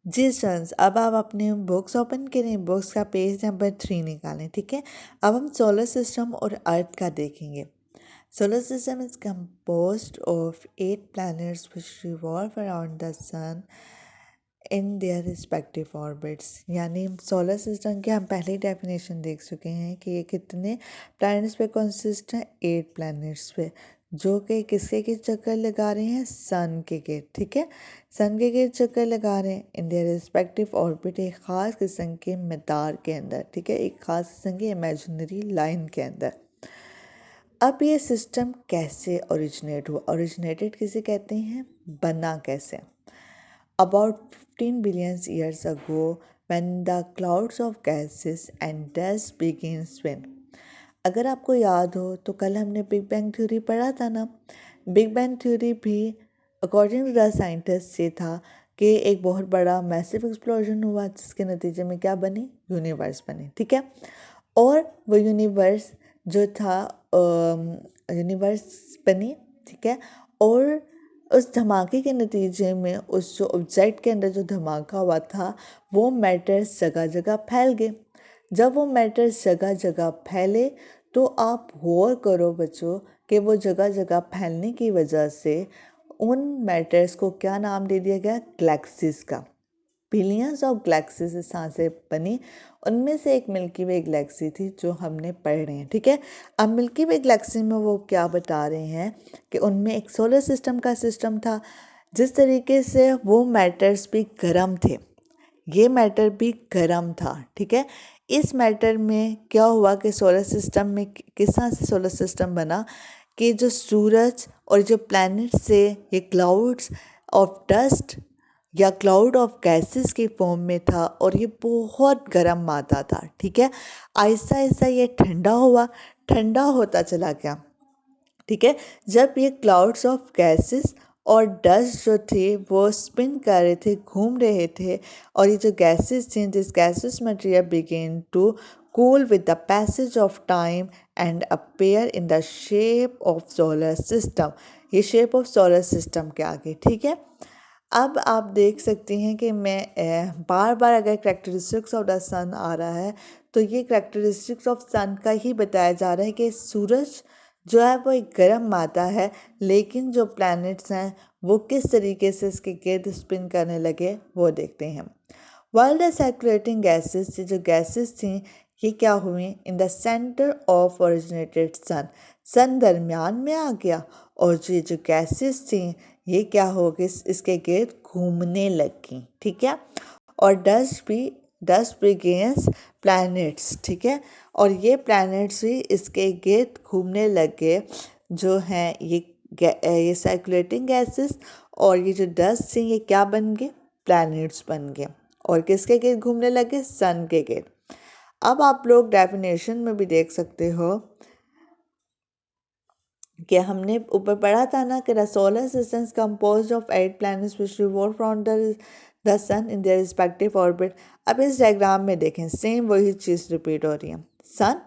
जी students, अब आप अपनी बुक्स ओपन करें, बुक्स का पेज नंबर 3 निकालें। ठीक है, अब हम सोलर सिस्टम और अर्थ का देखेंगे। Solar system is composed of 8 planets which revolve around the sun in their respective orbits. यानी सोलर सिस्टम की हम पहले ही डेफिनेशन देख चुके हैं कि ये कितने प्लैनेट्स पे कंसिस्ट है, 8 प्लैनेट्स पे, जो कि किसके के चक्कर लगा रहे हैं, सन के गिर्द। ठीक है, सन के गिर्द चक्कर लगा रहे हैं इन देयर रिस्पेक्टिव ऑर्बिट, एक ख़ास किस्म के मदार के अंदर। ठीक है, एक ख़ास किस्म की इमेजिनरी लाइन के अंदर। अब ये सिस्टम कैसे ओरिजिनेट हुआ, ओरिजिनेटेड किसे कहते हैं, बना कैसे। About 15 billion years ago, when the clouds of gases and dust began to spin. अगर आपको याद हो तो कल हमने बिग बैंग थ्योरी पढ़ा था ना। बिग बैंग थ्योरी भी अकॉर्डिंग टू द साइंटिस्ट ये था कि एक बहुत बड़ा मैसिव एक्सप्लोजन हुआ जिसके नतीजे में क्या बनी, यूनिवर्स बने। ठीक है, और वो यूनिवर्स जो था यूनिवर्स बनी। ठीक है, और उस धमाके के नतीजे में उस जो ऑब्जेक्ट के अंदर जो धमाका हुआ था वो मैटर्स जगह जगह फैल गए। जब वो मैटर्स जगह जगह फैले तो आप गौर करो बच्चों कि वो जगह जगह फैलने की वजह से उन मैटर्स को क्या नाम दे दिया गया, गैलेक्सीज का। बिलियंस ऑफ गैलेक्सीज इस सांसें बनी, उनमें से एक मिल्की वे गैलेक्सी थी जो हमने पढ़ रहे हैं। ठीक है, अब मिल्की वे गैलेक्सी में वो क्या बता रहे हैं कि उनमें एक सोलर सिस्टम का सिस्टम था। जिस तरीके से वो मैटर्स भी गर्म थे, ये मैटर भी गर्म था। ठीक है, इस मैटर में क्या हुआ कि सोलर सिस्टम में किस तरह से सोलर सिस्टम बना कि जो सूरज और जो प्लैनेट से ये क्लाउड्स ऑफ डस्ट या क्लाउड ऑफ गैसेस के फॉर्म में था और ये बहुत गर्म मादा था। ठीक है, आहिस्ता आहिस्ता ये ठंडा हुआ, ठंडा होता चला गया। ठीक है, जब ये क्लाउड्स ऑफ गैसेस और डस्ट जो थे वो स्पिन कर रहे थे, घूम रहे थे, और ये जो गैसेस थे, this gases material began to cool with the passage of time and appear in the shape of solar system। ये शेप ऑफ सोलर सिस्टम के आगे। ठीक है, अब आप देख सकते हैं कि मैं बार बार अगर करेक्टरिस्टिक्स ऑफ द सन आ रहा है तो ये करेक्टरिस्टिक्स ऑफ सन का ही बताया जा रहा है कि सूरज जो है वो एक गर्म मादा है, लेकिन जो प्लैनेट्स हैं वो किस तरीके से इसके गिर्द स्पिन करने लगे वो देखते हैं। वर्ल्ड सर्कुलेटिंग गैसेस, जो गैसेस थी ये क्या हुई, in the centre of originated sun, sun दरमियान में आ गया, और जो गैसेस थी ये क्या हो गई, इसके गिर्द घूमने लगी। ठीक है, और डस्ट भी गेंस प्लैनेट्स। ठीक है, और ये प्लैनेट्स भी इसके गिर्द घूमने लगे, जो हैं ये सर्कुलेटिंग गैसेस और ये जो डस्ट थी ये क्या बन गए, प्लैनेट्स बन गए, और किसके गिर्द घूमने लगे, सन के गिर्द। अब आप लोग डेफिनेशन में भी देख सकते हो कि हमने ऊपर पढ़ा था ना कि the solar system composed of 8 planets which revolve around the sun in their respective orbit. अब इस डायग्राम में देखें, सेम वही चीज़ रिपीट हो रही है। सन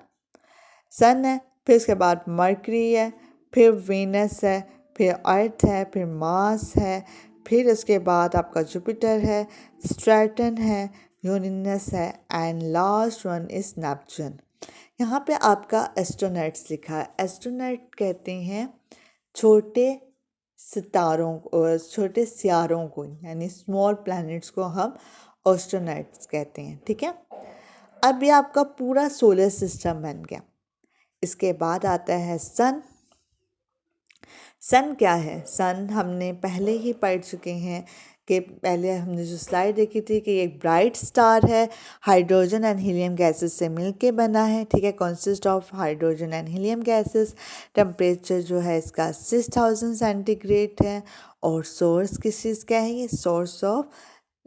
सन है, फिर उसके बाद मरकरी है, फिर वीनस है, फिर अर्थ है, फिर मार्स है, फिर उसके बाद आपका जुपिटर है, स्ट्रैटन है, यूरेनस है, and last one is Neptune. यहाँ पे आपका एस्ट्रोनट्स लिखा है। एस्ट्रोनट कहते हैं छोटे सितारों को, छोटे सियारों को, यानी स्मॉल प्लैनेट्स को हम एस्ट्रोनट्स कहते हैं। ठीक है, अब ये आपका पूरा सोलर सिस्टम बन गया। इसके बाद आता है सन। सन क्या है, सन हमने पहले ही पढ़ चुके हैं कि पहले हमने जो स्लाइड देखी थी कि एक ब्राइट स्टार है, हाइड्रोजन एंड हीलियम गैसेस से मिलके बना है। ठीक है, consist of hydrogen and helium gases. Temperature जो है इसका 6000 सेंटीग्रेड है, और सोर्स किस चीज़ का है, ये source of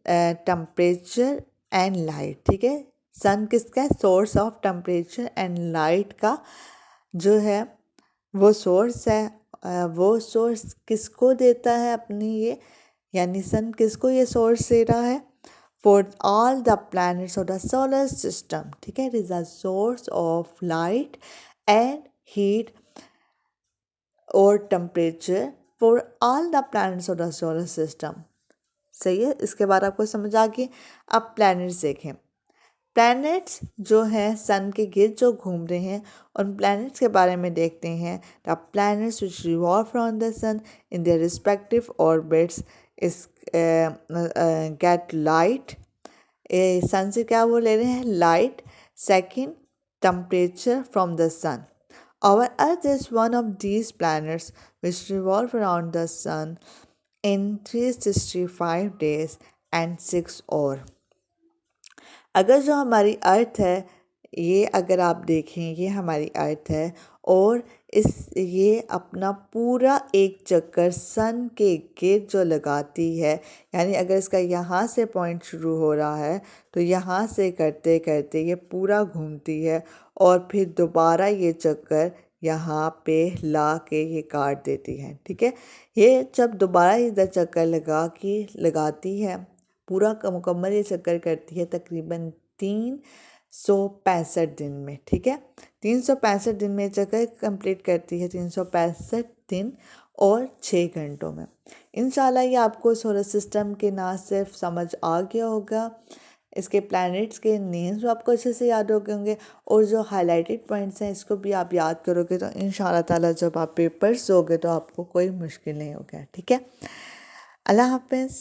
temperature and light. ठीक है, सन किसका है, source of temperature and light का जो है वो सोर्स है। वो सोर्स किसको देता है अपनी ये, यानी सन किसको ये सोर्स दे रहा है, for all the planets of the solar system. ठीक है, it is a source of light and heat और temperature for all the planets of the solar system. सही है, इसके बाद आपको समझ आ गई। अब प्लैनेट्स देखें। प्लैनेट्स जो हैं सन के गिर्द जो घूम रहे हैं, उन प्लैनेट्स के बारे में देखते हैं। The planets which revolve around the sun in their respective orbits is get light. Sun से क्या वो ले रहे हैं? Light. Second, temperature from the sun. Our Earth is one of these planets which revolve around the sun in 365 days and 6 hours. अगर जो हमारी अर्थ है, ये अगर आप देखें, ये हमारी अर्थ है और ये अपना पूरा एक चक्कर सन के गिर्द जो लगाती है, यानी अगर इसका यहाँ से पॉइंट शुरू हो रहा है तो यहाँ से करते करते ये पूरा घूमती है और फिर दोबारा ये चक्कर यहाँ पे ला के ये काट देती है। ठीक है, ये जब दोबारा इधर चक्कर लगाती है, पूरा का मुकम्मल ये चक्कर करती है तकरीबन 365 दिन में। ठीक है, 365 दिन में चक्कर कंप्लीट करती है, 365 दिन और 6 घंटों में। इंशाल्लाह ये आपको सोलर सिस्टम के ना सिर्फ समझ आ गया होगा, इसके प्लैनेट्स के नेम्स आपको अच्छे से याद हो गए होंगे और जो हाईलाइटेड पॉइंट्स हैं इसको भी आप याद करोगे तो इंशाल्लाह ताला जब आप पेपर्स दोगे तो आपको कोई मुश्किल नहीं होगा। ठीक है, अल्लाह हाफिज़।